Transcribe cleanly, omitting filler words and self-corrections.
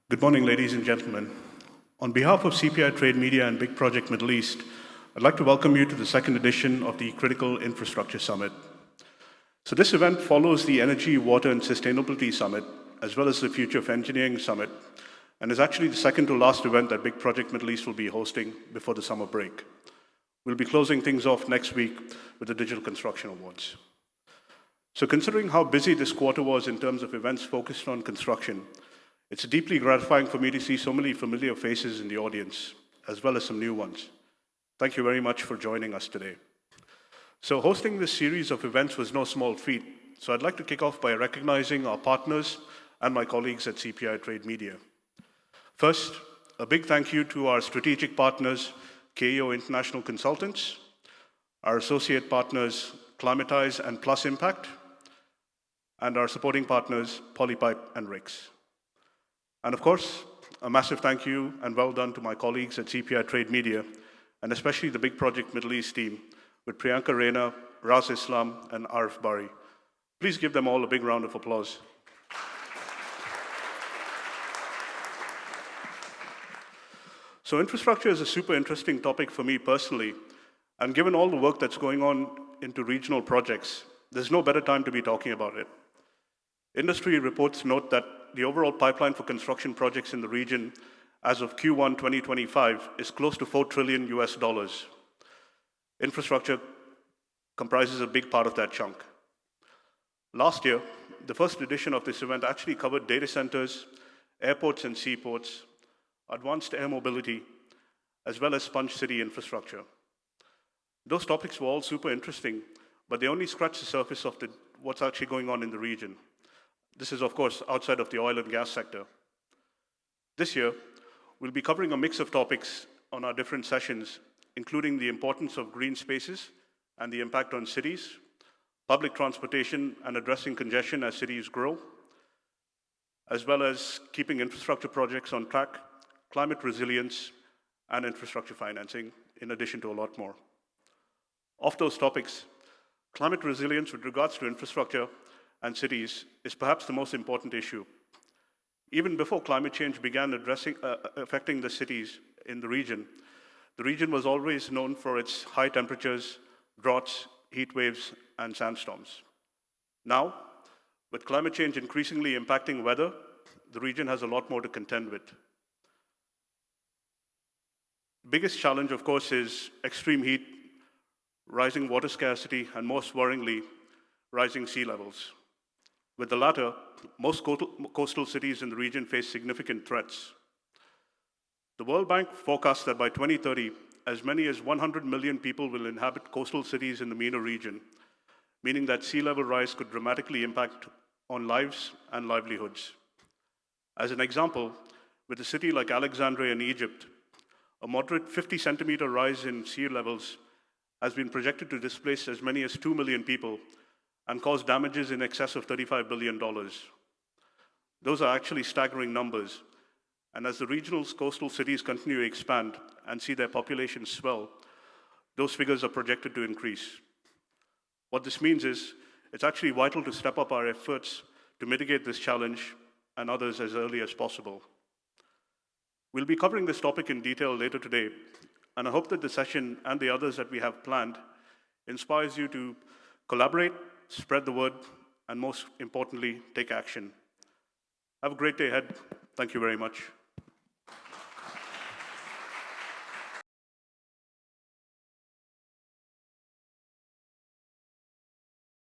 Good morning, ladies and gentlemen. On behalf of CPI Trade Media and Big Project Middle East, I'd like to welcome you to the second edition of the Critical Infrastructure Summit. So this event follows the Energy, Water and Sustainability Summit, as well as the Future of Engineering Summit, and is actually the second to last event that Big Project Middle East will be hosting before the summer break. We'll be closing things off next week with the Digital Construction Awards. So considering how busy this quarter was in terms of events focused on construction, it's deeply gratifying for me to see so many familiar faces in the audience, as well as some new ones. Thank you very much for joining us today. So hosting this series of events was no small feat, so I'd like to kick off by recognizing our partners and my colleagues at CPI Trade Media. First, a big thank you to our strategic partners, KEO International Consultants, our associate partners, Climatize and Plus Impact, and our supporting partners, Polypipe and RICS. And of course, a massive thank you and well done to my colleagues at CPI Trade Media, and especially the Big Project Middle East team with Priyanka Raina, Raz Islam, and Arif Bari. Please give them all a big round of applause. So infrastructure is a super interesting topic for me personally, and given all the work that's going on into regional projects, there's no better time to be talking about it. Industry reports note that the overall pipeline for construction projects in the region as of Q1 2025 is close to $4 trillion US. Infrastructure comprises a big part of that chunk. Last year, the first edition of this event actually covered data centers, airports and seaports, advanced air mobility, as well as sponge city infrastructure. Those topics were all super interesting, but they only scratched the surface of what's actually going on in the region. This is, of course, outside of the oil and gas sector. This year, we'll be covering a mix of topics on our different sessions, including the importance of green spaces and the impact on cities, public transportation and addressing congestion as cities grow, as well as keeping infrastructure projects on track, climate resilience, and infrastructure financing, in addition to a lot more. Of those topics, climate resilience with regards to infrastructure and cities is perhaps the most important issue. Even before climate change began affecting the cities in the region was always known for its high temperatures, droughts, heat waves, and sandstorms. Now, with climate change increasingly impacting weather, the region has a lot more to contend with. The biggest challenge, of course, is extreme heat, rising water scarcity, and most worryingly, rising sea levels. With the latter, most coastal cities in the region face significant threats. The World Bank forecasts that by 2030, as many as 100 million people will inhabit coastal cities in the MENA region, meaning that sea level rise could dramatically impact on lives and livelihoods. As an example, with a city like Alexandria in Egypt, a moderate 50-centimeter rise in sea levels has been projected to displace as many as 2 million people and cause damages in excess of $35 billion. Those are actually staggering numbers. And as the regional coastal cities continue to expand and see their populations swell, those figures are projected to increase. What this means is it's actually vital to step up our efforts to mitigate this challenge and others as early as possible. We'll be covering this topic in detail later today, and I hope that the session and the others that we have planned inspires you to collaborate, spread the word, and most importantly, take action. Have a great day ahead. Thank you very much.